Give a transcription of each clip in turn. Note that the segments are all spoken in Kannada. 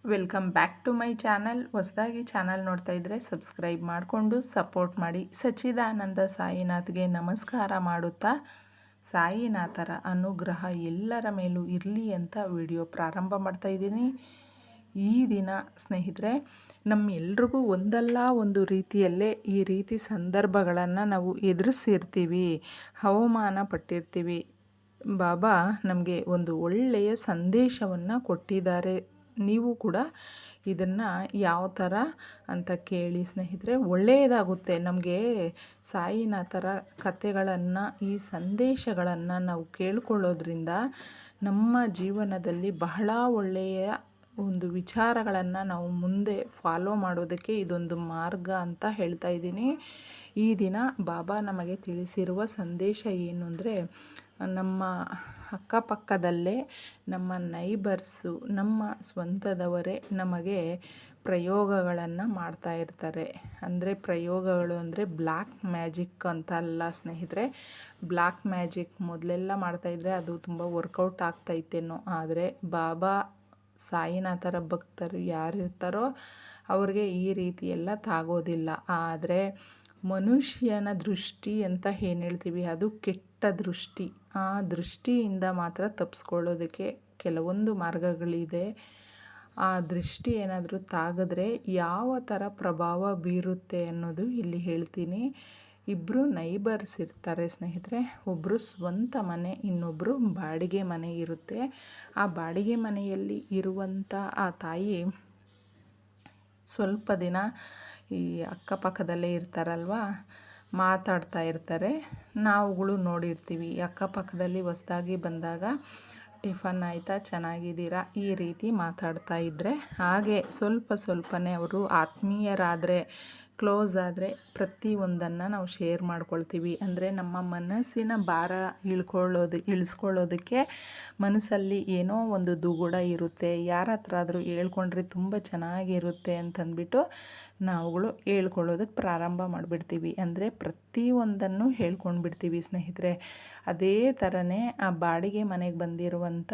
Welcome back to my channel. ಹೊಸದಾಗಿ ಚಾನಲ್ ನೋಡ್ತಾ ಇದ್ದರೆ ಸಬ್ಸ್ಕ್ರೈಬ್ ಮಾಡಿಕೊಂಡು ಸಪೋರ್ಟ್ ಮಾಡಿ. ಸಚ್ಚಿದಾನಂದ ಸಾಯಿನಾಥ್ಗೆ ನಮಸ್ಕಾರ ಮಾಡುತ್ತಾ ಸಾಯಿನಾಥರ ಅನುಗ್ರಹ ಎಲ್ಲರ ಮೇಲೂ ಇರಲಿ ಅಂತ ವಿಡಿಯೋ ಪ್ರಾರಂಭ ಮಾಡ್ತಾ ಇದ್ದೀನಿ. ಈ ದಿನ ಸ್ನೇಹಿತರೆ, ನಮ್ಮೆಲ್ರಿಗೂ ಒಂದಲ್ಲ ಒಂದು ರೀತಿಯಲ್ಲೇ ಈ ರೀತಿ ಸಂದರ್ಭಗಳನ್ನು ನಾವು ಎದುರಿಸಿರ್ತೀವಿ, ಅವಮಾನ ಪಟ್ಟಿರ್ತೀವಿ. ಬಾಬಾ ನಮಗೆ ಒಂದು ಒಳ್ಳೆಯ ಸಂದೇಶವನ್ನು ಕೊಟ್ಟಿದ್ದಾರೆ. ನೀವು ಕೂಡ ಇದನ್ನು ಯಾವ ಥರ ಅಂತ ಕೇಳಿ ಸ್ನೇಹಿತರೆ, ಒಳ್ಳೆಯದಾಗುತ್ತೆ. ನಮಗೆ ಸಾಯಿನಾಥರ ಕಥೆಗಳನ್ನು, ಈ ಸಂದೇಶಗಳನ್ನು ನಾವು ಕೇಳಿಕೊಳ್ಳೋದ್ರಿಂದ ನಮ್ಮ ಜೀವನದಲ್ಲಿ ಬಹಳ ಒಳ್ಳೆಯ ಒಂದು ವಿಚಾರಗಳನ್ನು ನಾವು ಮುಂದೆ ಫಾಲೋ ಮಾಡೋದಕ್ಕೆ ಇದೊಂದು ಮಾರ್ಗ ಅಂತ ಹೇಳ್ತಾ ಇದ್ದೀನಿ. ಈ ದಿನ ಬಾಬಾ ನಮಗೆ ತಿಳಿಸಿರುವ ಸಂದೇಶ ಏನು ಅಂದರೆ, ನಮ್ಮ ಅಕ್ಕಪಕ್ಕದಲ್ಲೇ ನಮ್ಮ ನೈಬರ್ಸು, ನಮ್ಮ ಸ್ವಂತದವರೇ ನಮಗೆ ಪ್ರಯೋಗಗಳನ್ನು ಮಾಡ್ತಾ ಇರ್ತಾರೆ. ಅಂದರೆ ಪ್ರಯೋಗಗಳು ಅಂದರೆ ಬ್ಲ್ಯಾಕ್ ಮ್ಯಾಜಿಕ್ ಅಂತ ಅಲ್ಲ ಸ್ನೇಹಿತರೆ. ಬ್ಲ್ಯಾಕ್ ಮ್ಯಾಜಿಕ್ ಮೊದಲೆಲ್ಲ ಮಾಡ್ತಾಯಿದ್ರೆ ಅದು ತುಂಬ ವರ್ಕೌಟ್ ಆಗ್ತೈತೇನೋ, ಆದರೆ ಬಾಬಾ ಸಾಯಿನಾಥರ ಭಕ್ತರು ಯಾರಿರ್ತಾರೋ ಅವ್ರಿಗೆ ಈ ರೀತಿ ಎಲ್ಲ ತಾಗೋದಿಲ್ಲ. ಆದರೆ ಮನುಷ್ಯನ ದೃಷ್ಟಿ ಅಂತ ಏನು ಹೇಳ್ತೀವಿ, ಅದು ಕೆಟ್ಟ ದೃಷ್ಟಿ. ಆ ದೃಷ್ಟಿಯಿಂದ ಮಾತ್ರ ತಪ್ಪಿಸ್ಕೊಳ್ಳೋದಕ್ಕೆ ಕೆಲವೊಂದು ಮಾರ್ಗಗಳಿದೆ. ಆ ದೃಷ್ಟಿ ಏನಾದರೂ ತಾಗಿದ್ರೆ ಯಾವ ಥರ ಪ್ರಭಾವ ಬೀರುತ್ತೆ ಅನ್ನೋದು ಇಲ್ಲಿ ಹೇಳ್ತೀನಿ. ಇಬ್ಬರು ನೈಬರ್ಸ್ ಇರ್ತಾರೆ ಸ್ನೇಹಿತರೆ. ಒಬ್ಬರು ಸ್ವಂತ ಮನೆ, ಇನ್ನೊಬ್ಬರು ಬಾಡಿಗೆ ಮನೆ ಇರುತ್ತೆ. ಆ ಬಾಡಿಗೆ ಮನೆಯಲ್ಲಿ ಇರುವಂಥ ಆ ತಾಯಿ ಸ್ವಲ್ಪ ದಿನ ಈ ಅಕ್ಕಪಕ್ಕದಲ್ಲೇ ಇರ್ತಾರಲ್ವ, ಮಾತಾಡ್ತಾ ಇರ್ತಾರೆ. ನಾವುಗಳು ನೋಡಿರ್ತೀವಿ, ಅಕ್ಕಪಕ್ಕದಲ್ಲಿ ಹೊಸ್ದಾಗಿ ಬಂದಾಗ ಟಿಫನ್ ಆಯಿತಾ, ಚೆನ್ನಾಗಿದ್ದೀರಾ, ಈ ರೀತಿ ಮಾತಾಡ್ತಾ ಇದ್ದರೆ ಹಾಗೆ ಸ್ವಲ್ಪನೇ ಅವರು ಆತ್ಮೀಯರಾದರೆ, ಕ್ಲೋಸ್ ಆದರೆ ಪ್ರತಿಯೊಂದನ್ನು ನಾವು ಶೇರ್ ಮಾಡ್ಕೊಳ್ತೀವಿ. ಅಂದರೆ ನಮ್ಮ ಮನಸ್ಸಿನ ಭಾರ ಇಳಿಸ್ಕೊಳ್ಳೋದಕ್ಕೆ ಮನಸ್ಸಲ್ಲಿ ಏನೋ ಒಂದು ದುಗುಡ ಇರುತ್ತೆ. ಯಾರ ಹತ್ರ ಆದರೂ ಹೇಳ್ಕೊಂಡ್ರೆ ತುಂಬ ಚೆನ್ನಾಗಿರುತ್ತೆ ಅಂತಂದ್ಬಿಟ್ಟು ನಾವುಗಳು ಹೇಳ್ಕೊಳ್ಳೋದಕ್ಕೆ ಪ್ರಾರಂಭ ಮಾಡಿಬಿಡ್ತೀವಿ. ಅಂದರೆ ಪ್ರತಿಯೊಂದನ್ನು ಹೇಳ್ಕೊಂಡ್ಬಿಡ್ತೀವಿ ಸ್ನೇಹಿತರೆ. ಅದೇ ಥರನೇ ಆ ಬಾಡಿಗೆ ಮನೆಗೆ ಬಂದಿರುವಂಥ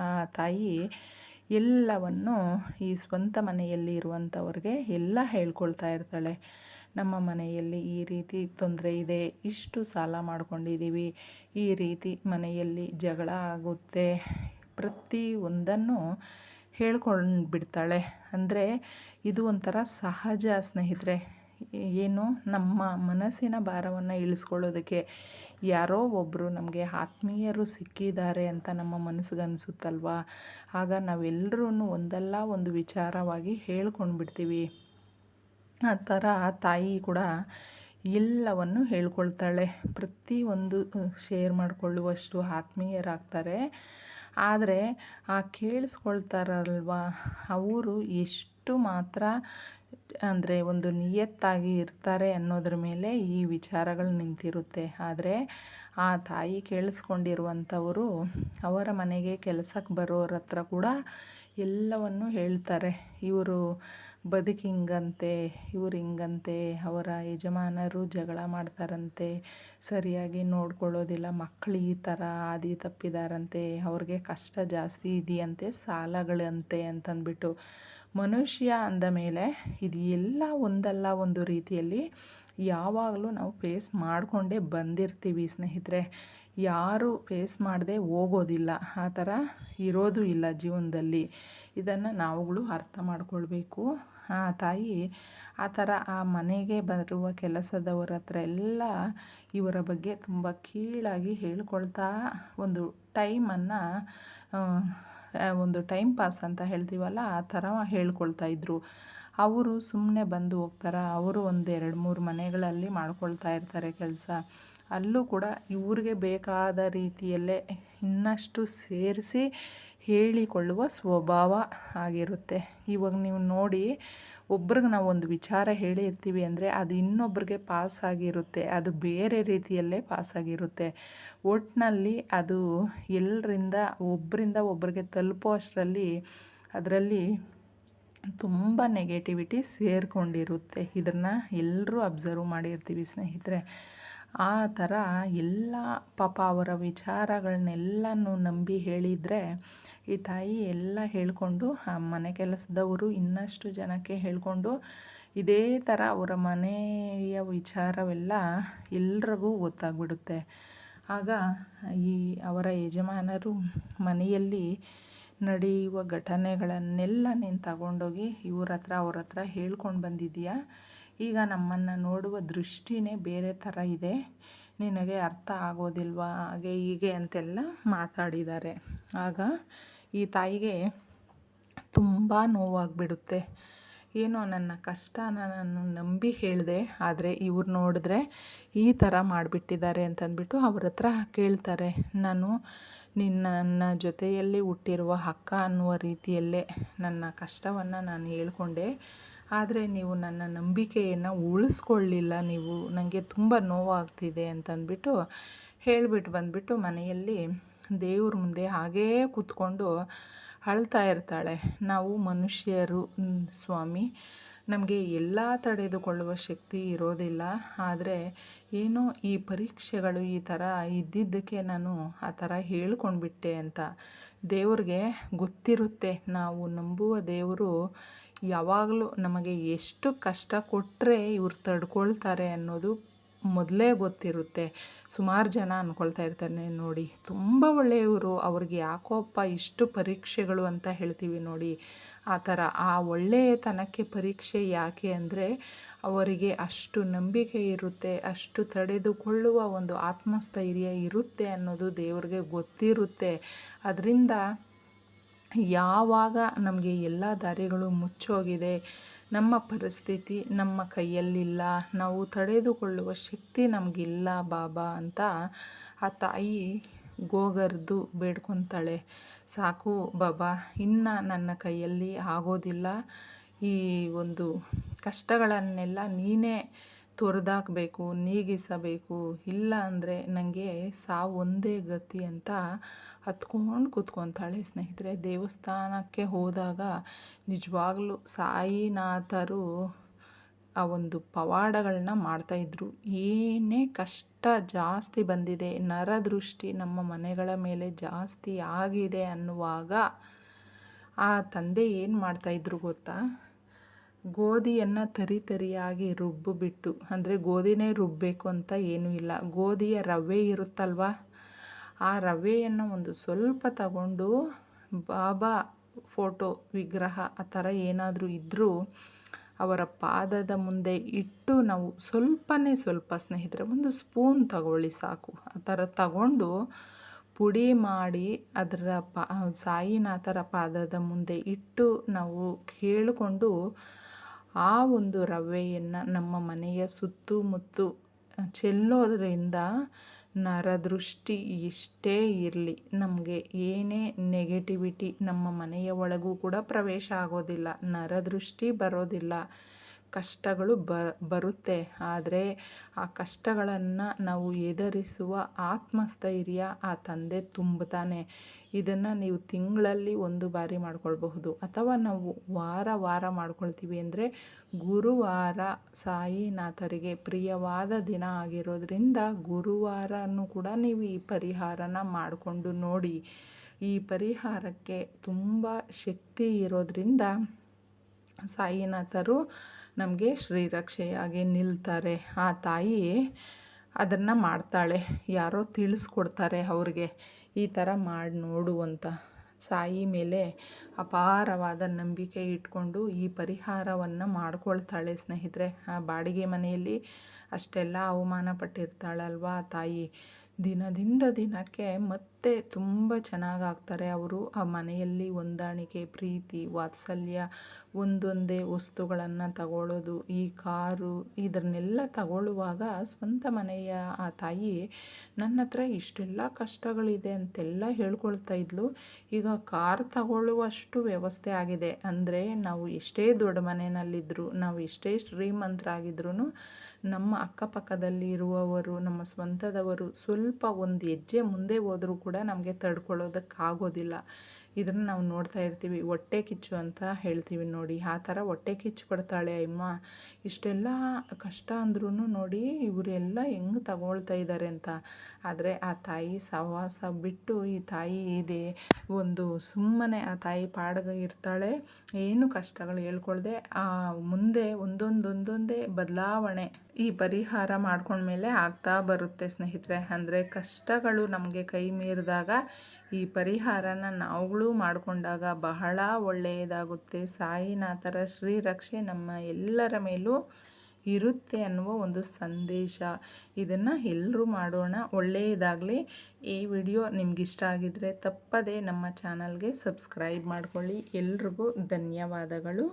ಆ ತಾಯಿ ಎಲ್ಲವನ್ನು ಈ ಸ್ವಂತ ಮನೆಯಲ್ಲಿ ಇರುವಂಥವ್ರಿಗೆ ಎಲ್ಲ ಹೇಳ್ಕೊಳ್ತಾ ಇರ್ತಾಳೆ. ನಮ್ಮ ಮನೆಯಲ್ಲಿ ಈ ರೀತಿ ತೊಂದರೆ ಇದೆ, ಇಷ್ಟು ಸಾಲ ಮಾಡ್ಕೊಂಡಿದ್ದೀವಿ, ಈ ರೀತಿ ಮನೆಯಲ್ಲಿ ಜಗಳ ಆಗುತ್ತೆ, ಪ್ರತಿಯೊಂದನ್ನು ಹೇಳ್ಕೊಂಡು ಬಿಡ್ತಾಳೆ. ಅಂದರೆ ಇದು ಒಂಥರ ಸಹಜ ಸ್ನೇಹಿತರೆ. ಏನು, ನಮ್ಮ ಮನಸ್ಸಿನ ಭಾರವನ್ನು ಇಳಿಸ್ಕೊಳ್ಳೋದಕ್ಕೆ ಯಾರೋ ಒಬ್ಬರು ನಮಗೆ ಆತ್ಮೀಯರು ಸಿಕ್ಕಿದ್ದಾರೆ ಅಂತ ನಮ್ಮ ಮನಸ್ಸಿಗೆ ಅನಿಸುತ್ತಲ್ವ, ಆಗ ನಾವೆಲ್ಲರೂ ಒಂದಲ್ಲ ಒಂದು ವಿಚಾರವಾಗಿ ಹೇಳ್ಕೊಂಡು ಬಿಡ್ತೀವಿ. ಆ ಥರ ತಾಯಿ ಕೂಡ ಎಲ್ಲವನ್ನು ಹೇಳ್ಕೊಳ್ತಾಳೆ. ಪ್ರತಿಯೊಂದು ಶೇರ್ ಮಾಡಿಕೊಳ್ಳುವಷ್ಟು ಆತ್ಮೀಯರಾಗ್ತಾರೆ. ಆದರೆ ಆ ಕೇಳಿಸ್ಕೊಳ್ತಾರಲ್ವ ಅವರು ಎಷ್ಟು ಮಾತ್ರ ಅಂದರೆ ಒಂದು ನಿಯತ್ತಾಗಿ ಇರ್ತಾರೆ ಅನ್ನೋದ್ರ ಮೇಲೆ ಈ ವಿಚಾರಗಳು ನಿಂತಿರುತ್ತೆ. ಆದರೆ ಆ ತಾಯಿ ಕೇಳಿಸ್ಕೊಂಡಿರುವಂಥವರು ಅವರ ಮನೆಗೆ ಕೆಲಸಕ್ಕೆ ಬರೋರ ಹತ್ರ ಕೂಡ ಎಲ್ಲವನ್ನು ಹೇಳ್ತಾರೆ. ಇವರು ಬದುಕಿಂಗಂತೆ, ಇವರು ಹಿಂಗಂತೆ, ಅವರ ಯಜಮಾನರು ಜಗಳ ಮಾಡ್ತಾರಂತೆ, ಸರಿಯಾಗಿ ನೋಡ್ಕೊಳ್ಳೋದಿಲ್ಲ, ಮಕ್ಕಳು ಈ ಥರ ಆದಿ ತಪ್ಪಿದಾರಂತೆ, ಅವ್ರಿಗೆ ಕಷ್ಟ ಜಾಸ್ತಿ ಇದೆಯಂತೆ, ಸಾಲಗಳಂತೆ ಅಂತಂದ್ಬಿಟ್ಟು. ಮನುಷ್ಯ ಅಂದ ಮೇಲೆ ಇದು ಎಲ್ಲ ಒಂದಲ್ಲ ಒಂದು ರೀತಿಯಲ್ಲಿ ಯಾವಾಗಲೂ ನಾವು ಫೇಸ್ ಮಾಡಿಕೊಂಡೇ ಬಂದಿರ್ತೀವಿ ಸ್ನೇಹಿತರೆ. ಯಾರು ಫೇಸ್ ಮಾಡದೆ ಹೋಗೋದಿಲ್ಲ, ಆ ಥರ ಇರೋದು ಇಲ್ಲ ಜೀವನದಲ್ಲಿ. ಇದನ್ನು ನಾವುಗಳು ಅರ್ಥ ಮಾಡ್ಕೊಳ್ಬೇಕು. ಆ ತಾಯಿ ಆ ಥರ ಆ ಮನೆಗೆ ಬರುವ ಕೆಲಸದವರ ಹತ್ರ ಎಲ್ಲ ಇವರ ಬಗ್ಗೆ ತುಂಬ ಕೀಳಾಗಿ ಹೇಳ್ಕೊಳ್ತಾ ಒಂದು ಟೈಮನ್ನು ಒಂದು ಟೈಮ್ ಪಾಸ್ ಅಂತ ಹೇಳ್ತೀವಲ್ಲ, ಆ ಥರ ಹೇಳ್ಕೊಳ್ತಾ ಇದ್ದರು. ಅವರು ಸುಮ್ಮನೆ ಬಂದು ಹೋಗ್ತಾರೆ. ಅವರು ಒಂದು 2-3 ಮನೆಗಳಲ್ಲಿ ಮಾಡ್ಕೊಳ್ತಾ ಇರ್ತಾರೆ ಕೆಲಸ. ಅಲ್ಲೂ ಕೂಡ ಇವ್ರಿಗೆ ಬೇಕಾದ ರೀತಿಯಲ್ಲೇ ಇನ್ನಷ್ಟು ಸೇರಿಸಿ ಹೇಳಿಕೊಳ್ಳುವ ಸ್ವಭಾವ ಆಗಿರುತ್ತೆ. ಇವಾಗ ನೀವು ನೋಡಿ, ಒಬ್ರಿಗೆ ನಾವು ಒಂದು ವಿಚಾರ ಹೇಳಿರ್ತೀವಿ ಅಂದರೆ ಅದು ಇನ್ನೊಬ್ರಿಗೆ ಪಾಸಾಗಿರುತ್ತೆ, ಅದು ಬೇರೆ ರೀತಿಯಲ್ಲೇ ಪಾಸಾಗಿರುತ್ತೆ. ಒಟ್ಟಿನಲ್ಲಿ ಅದು ಒಬ್ಬರಿಂದ ಒಬ್ಬರಿಗೆ ತಲುಪೋ ಅಷ್ಟರಲ್ಲಿ ಅದರಲ್ಲಿ ತುಂಬ ನೆಗೆಟಿವಿಟಿ ಸೇರಿಕೊಂಡಿರುತ್ತೆ. ಇದನ್ನು ಎಲ್ಲರೂ ಅಬ್ಸರ್ವ್ ಮಾಡಿರ್ತೀವಿ ಸ್ನೇಹಿತರೆ. ಆ ಥರ ಎಲ್ಲ ಪಾಪ ಅವರ ವಿಚಾರಗಳನ್ನೆಲ್ಲನೂ ನಂಬಿ ಹೇಳಿದರೆ ಈ ತಾಯಿ ಎಲ್ಲ ಹೇಳಿಕೊಂಡು ಆ ಮನೆ ಕೆಲಸದವರು ಇನ್ನಷ್ಟು ಜನಕ್ಕೆ ಹೇಳಿಕೊಂಡು ಇದೇ ಥರ ಅವರ ಮನೆಯ ವಿಚಾರವೆಲ್ಲ ಎಲ್ರಿಗೂ ಗೊತ್ತಾಗ್ಬಿಡುತ್ತೆ. ಆಗ ಈ ಅವರ ಯಜಮಾನರು ಮನೆಯಲ್ಲಿ ನಡೆಯುವ ಘಟನೆಗಳನ್ನೆಲ್ಲ ನೀನು ತಗೊಂಡೋಗಿ ಅವ್ರ ಹತ್ರ ಹೇಳ್ಕೊಂಡು ಬಂದಿದ್ದೀಯಾ, ಈಗ ನಮ್ಮನ್ನು ನೋಡುವ ದೃಷ್ಟಿನೇ ಬೇರೆ ಥರ ಇದೆ, ನಿನಗೆ ಅರ್ಥ ಆಗೋದಿಲ್ವಾ, ಹಾಗೆ ಹೀಗೆ ಅಂತೆಲ್ಲ ಮಾತಾಡಿದ್ದಾರೆ. ಆಗ ಈ ತಾಯಿಗೆ ತುಂಬ ನೋವಾಗ್ಬಿಡುತ್ತೆ. ಏನೋ ನನ್ನ ಕಷ್ಟನ ನಾನು ನಂಬಿ ಹೇಳಿದೆ, ಆದರೆ ಇವ್ರು ನೋಡಿದ್ರೆ ಈ ಥರ ಮಾಡಿಬಿಟ್ಟಿದ್ದಾರೆ ಅಂತಂದ್ಬಿಟ್ಟು ಅವ್ರ ಹತ್ರ ಕೇಳ್ತಾರೆ. ನಾನು ನನ್ನ ಜೊತೆಯಲ್ಲಿ ಹುಟ್ಟಿರುವ ಅಕ್ಕ ಅನ್ನುವ ರೀತಿಯಲ್ಲೇ ನನ್ನ ಕಷ್ಟವನ್ನು ನಾನು ಹೇಳ್ಕೊಂಡೆ, ಆದರೆ ನೀವು ನನ್ನ ನಂಬಿಕೆಯನ್ನು ಉಳಿಸ್ಕೊಳ್ಳಿಲ್ಲ, ನೀವು ನನಗೆ ತುಂಬ ನೋವಾಗ್ತಿದೆ ಅಂತಂದ್ಬಿಟ್ಟು ಹೇಳಿಬಿಟ್ಟು ಬಂದುಬಿಟ್ಟು ಮನೆಯಲ್ಲಿ ದೇವ್ರ ಮುಂದೆ ಹಾಗೇ ಕೂತ್ಕೊಂಡು ಅಳ್ತಾ ಇರ್ತಾಳೆ. ನಾವು ಮನುಷ್ಯರು ಸ್ವಾಮಿ, ನಮಗೆ ಎಲ್ಲ ತಡೆದುಕೊಳ್ಳುವ ಶಕ್ತಿ ಇರೋದಿಲ್ಲ, ಆದರೆ ಏನೋ ಈ ಪರೀಕ್ಷೆಗಳು ಈ ಥರ ಇದ್ದಿದ್ದಕ್ಕೆ ನಾನು ಆ ಥರ ಹೇಳ್ಕೊಂಡ್ಬಿಟ್ಟೆ ಅಂತ. ದೇವ್ರಿಗೆ ಗೊತ್ತಿರುತ್ತೆ, ನಾವು ನಂಬುವ ದೇವರು ಯಾವಾಗಲೂ ನಮಗೆ ಎಷ್ಟು ಕಷ್ಟ ಕೊಟ್ಟರೆ ಇವ್ರು ತಡ್ಕೊಳ್ತಾರೆ ಅನ್ನೋದು ಮೊದಲೇ ಗೊತ್ತಿರುತ್ತೆ. ಸುಮಾರು ಜನ ಅಂದ್ಕೊಳ್ತಾ ಇರ್ತಾರೆ ನೋಡಿ, ತುಂಬ ಒಳ್ಳೆಯವರು, ಅವ್ರಿಗೆ ಯಾಕೋಪ್ಪ ಇಷ್ಟು ಪರೀಕ್ಷೆಗಳು ಅಂತ ಹೇಳ್ತೀವಿ ನೋಡಿ, ಆ ಥರ. ಆ ಒಳ್ಳೆಯತನಕ್ಕೆ ಪರೀಕ್ಷೆ ಯಾಕೆ ಅಂದರೆ ಅವರಿಗೆ ಅಷ್ಟು ನಂಬಿಕೆ ಇರುತ್ತೆ, ಅಷ್ಟು ತಡೆದುಕೊಳ್ಳುವ ಒಂದು ಆತ್ಮಸ್ಥೈರ್ಯ ಇರುತ್ತೆ ಅನ್ನೋದು ದೇವ್ರಿಗೆ ಗೊತ್ತಿರುತ್ತೆ. ಅದರಿಂದ ಯಾವಾಗ ನಮಗೆ ಎಲ್ಲ ದಾರಿಗಳು ಮುಚ್ಚೋಗಿದೆ, ನಮ್ಮ ಪರಿಸ್ಥಿತಿ ನಮ್ಮ ಕೈಯಲ್ಲಿಲ್ಲ, ನಾವು ತಡೆದುಕೊಳ್ಳುವ ಶಕ್ತಿ ನಮಗಿಲ್ಲ ಬಾಬಾ ಅಂತ ಆ ತಾಯಿ ಗೋಗರ್ದು ಬೇಡ್ಕೊತಾಳೆ. ಸಾಕು ಬಾಬಾ, ಇನ್ನು ನನ್ನ ಕೈಯಲ್ಲಿ ಆಗೋದಿಲ್ಲ, ಈ ಒಂದು ಕಷ್ಟಗಳನ್ನೆಲ್ಲ ನೀನೇ ತೊರೆದಾಕಬೇಕು, ನೀಗಿಸಬೇಕು, ಇಲ್ಲ ಅಂದರೆ ನನಗೆ ಸಾವು ಒಂದೇ ಗತಿ ಅಂತ ಹತ್ಕೊಂಡು ಕೂತ್ಕೊತಾಳೆ. ಸ್ನೇಹಿತರೆ, ದೇವಸ್ಥಾನಕ್ಕೆ ಹೋದಾಗ ನಿಜವಾಗ್ಲೂ ಸಾಯಿನಾಥರು ಆ ಒಂದು ಪವಾಡಗಳನ್ನ ಮಾಡ್ತಾಯಿದ್ರು. ಏನೇ ಕಷ್ಟ ಜಾಸ್ತಿ ಬಂದಿದೆ, ನರದೃಷ್ಟಿ ನಮ್ಮ ಮನೆಗಳ ಮೇಲೆ ಜಾಸ್ತಿ ಆಗಿದೆ ಅನ್ನುವಾಗ ಆ ತಂದೆ ಏನು ಮಾಡ್ತಾಯಿದ್ರು ಗೊತ್ತಾ, ಗೋಧಿಯನ್ನು ತರಿಯಾಗಿ ರುಬ್ಬಿಬಿಟ್ಟು, ಅಂದರೆ ಗೋಧಿನೇ ರುಬ್ಬಬೇಕು ಅಂತ ಏನೂ ಇಲ್ಲ, ಗೋಧಿಯ ರವೆ ಇರುತ್ತಲ್ವ, ಆ ರವೆಯನ್ನು ಒಂದು ಸ್ವಲ್ಪ ತಗೊಂಡು ಬಾಬಾ ಫೋಟೋ ವಿಗ್ರಹ ಆ ಥರ ಏನಾದರೂ ಇದ್ದರೂ ಅವರ ಪಾದದ ಮುಂದೆ ಇಟ್ಟು, ನಾವು ಸ್ವಲ್ಪ ಸ್ನೇಹಿತರೆ, ಒಂದು ಸ್ಪೂನ್ ತಗೊಳ್ಳಿ ಸಾಕು, ಆ ಥರ ತಗೊಂಡು ಪುಡಿ ಮಾಡಿ ಅದರ ಸಾಯಿನಾಥರ ಪಾದದ ಮುಂದೆ ಇಟ್ಟು ನಾವು ಕೇಳಿಕೊಂಡು ಆ ಒಂದು ರವೆಯನ್ನು ನಮ್ಮ ಮನೆಯ ಸುತ್ತಮುತ್ತ ಚೆಲ್ಲೋದ್ರಿಂದ ನರದೃಷ್ಟಿ ಎಷ್ಟೇ ಇರಲಿ, ನಮಗೆ ಏನೇ ನೆಗೆಟಿವಿಟಿ ನಮ್ಮ ಮನೆಯ ಒಳಗೂ ಕೂಡ ಪ್ರವೇಶ ಆಗೋದಿಲ್ಲ, ನರದೃಷ್ಟಿ ಬರೋದಿಲ್ಲ. ಕಷ್ಟಗಳು ಬರುತ್ತೆ, ಆದರೆ ಆ ಕಷ್ಟಗಳನ್ನು ನಾವು ಎದುರಿಸುವ ಆತ್ಮಸ್ಥೈರ್ಯ ಆ ತಂದೆ ತುಂಬುತ್ತಾನೆ. ಇದನ್ನು ನೀವು ತಿಂಗಳಲ್ಲಿ ಒಂದು ಬಾರಿ ಮಾಡ್ಕೊಳ್ಬಹುದು, ಅಥವಾ ನಾವು ವಾರ ಮಾಡ್ಕೊಳ್ತೀವಿ ಅಂದರೆ ಗುರುವಾರ ಸಾಯಿನಾಥರಿಗೆ ಪ್ರಿಯವಾದ ದಿನ ಆಗಿರೋದ್ರಿಂದ ಗುರುವಾರನೂ ಕೂಡ ನೀವು ಈ ಪರಿಹಾರನ ಮಾಡಿಕೊಂಡು ನೋಡಿ. ಈ ಪರಿಹಾರಕ್ಕೆ ತುಂಬ ಶಕ್ತಿ ಇರೋದ್ರಿಂದ ಸಾಯಿನಾಥರು ನಮಗೆ ಶ್ರೀರಕ್ಷೆಯಾಗಿ ನಿಲ್ತಾರೆ. ಆ ತಾಯಿ ಅದನ್ನು ಮಾಡ್ತಾಳೆ, ಯಾರೋ ತಿಳಿಸ್ಕೊಡ್ತಾರೆ ಅವ್ರಿಗೆ ಈ ಥರ ಮಾಡಿ ನೋಡು ಅಂತ. ಸಾಯಿ ಮೇಲೆ ಅಪಾರವಾದ ನಂಬಿಕೆ ಇಟ್ಕೊಂಡು ಈ ಪರಿಹಾರವನ್ನು ಮಾಡ್ಕೊಳ್ತಾಳೆ. ಸ್ನೇಹಿತರೆ, ಆ ಬಾಡಿಗೆ ಮನೆಯಲ್ಲಿ ಅಷ್ಟೆಲ್ಲ ಅವಮಾನ ಪಟ್ಟಿರ್ತಾಳಲ್ವ ಆ ತಾಯಿ, ದಿನದಿಂದ ದಿನಕ್ಕೆ ಮತ್ತೆ ತುಂಬ ಚೆನ್ನಾಗಾಗ್ತಾರೆ ಅವರು. ಆ ಮನೆಯಲ್ಲಿ ಹೊಂದಾಣಿಕೆ, ಪ್ರೀತಿ, ವಾತ್ಸಲ್ಯ, ಒಂದೊಂದೇ ವಸ್ತುಗಳನ್ನು ತಗೊಳ್ಳೋದು, ಈ ಕಾರು ಇದನ್ನೆಲ್ಲ ತಗೊಳ್ಳುವಾಗ ಸ್ವಂತ ಮನೆಯ ಆ ತಾಯಿ ನನ್ನ ಹತ್ರ ಇಷ್ಟೆಲ್ಲ ಕಷ್ಟಗಳಿದೆ ಅಂತೆಲ್ಲ ಹೇಳ್ಕೊಳ್ತಾ ಇದ್ಲು. ಈಗ ಕಾರ್ ತಗೊಳ್ಳುವಷ್ಟು ವ್ಯವಸ್ಥೆ ಆಗಿದೆ. ಅಂದರೆ ನಾವು ಎಷ್ಟೇ ದೊಡ್ಡ ಮನೆಯಲ್ಲಿದ್ದರೂ, ನಾವು ಎಷ್ಟೇ ಶ್ರೀಮಂತರಾಗಿದ್ರೂ ನಮ್ಮ ಅಕ್ಕಪಕ್ಕದಲ್ಲಿ ಇರುವವರು, ನಮ್ಮ ಸ್ವಂತದವರು ಸ್ವಲ್ಪ ಒಂದು ಹೆಜ್ಜೆ ಮುಂದೆ ಹೋದರೂ ಕೂಡ ನಮಗೆ ತಡ್ಕೊಳ್ಳೋದಕ್ಕಾಗೋದಿಲ್ಲ. ಇದನ್ನು ನಾವು ನೋಡ್ತಾ ಇರ್ತೀವಿ. ಹೊಟ್ಟೆ ಕಿಚ್ಚು ಅಂತ ಹೇಳ್ತೀವಿ ನೋಡಿ, ಆ ಥರ ಹೊಟ್ಟೆ ಕಿಚ್ಚು ಪಡ್ತಾಳೆ ಅಮ್ಮ. ಇಷ್ಟೆಲ್ಲ ಕಷ್ಟ ಅಂದ್ರೂ ನೋಡಿ ಇವರೆಲ್ಲ ಹೆಂಗೆ ತಗೊಳ್ತಾ ಇದ್ದಾರೆ ಅಂತ. ಆದರೆ ಆ ತಾಯಿ ಸಹವಾಸ ಬಿಟ್ಟು ಈ ತಾಯಿ ಇದೆ ಒಂದು ಸುಮ್ಮನೆ ಆ ತಾಯಿ ಪಾಡ್ಗೆ ಇರ್ತಾಳೆ. ಏನು ಕಷ್ಟಗಳು ಹೇಳ್ಕೊಳ್ದೆ ಮುಂದೆ ಒಂದೊಂದೇ ಬದಲಾವಣೆ ಈ ಪರಿಹಾರ ಮಾಡ್ಕೊಂಡ್ಮೇಲೆ ಆಗ್ತಾ ಬರುತ್ತೆ ಸ್ನೇಹಿತರೆ. ಅಂದರೆ ಕಷ್ಟಗಳು ನಮಗೆ ಕೈ ಮೀರಿದಾಗ ಈ ಪರಿಹಾರನ ನಾವುಗಳು ಮಾಡಿಕೊಂಡಾಗ ಬಹಳ ಒಳ್ಳೆಯದಾಗುತ್ತೆ. ಸಾಯಿನಾಥರ ಶ್ರೀರಕ್ಷೆ ನಮ್ಮ ಎಲ್ಲರ ಮೇಲೂ ಇರುತ್ತೆ ಅನ್ನುವ ಒಂದು ಸಂದೇಶ. ಇದನ್ನು ಎಲ್ಲರೂ ಮಾಡೋಣ, ಒಳ್ಳೆಯದಾಗಲಿ. ಈ ವಿಡಿಯೋ ನಿಮಗಿಷ್ಟ ಆಗಿದ್ದರೆ ತಪ್ಪದೇ ನಮ್ಮ ಚಾನಲ್ಗೆ ಸಬ್ಸ್ಕ್ರೈಬ್ ಮಾಡ್ಕೊಳ್ಳಿ. ಎಲ್ರಿಗೂ ಧನ್ಯವಾದಗಳು.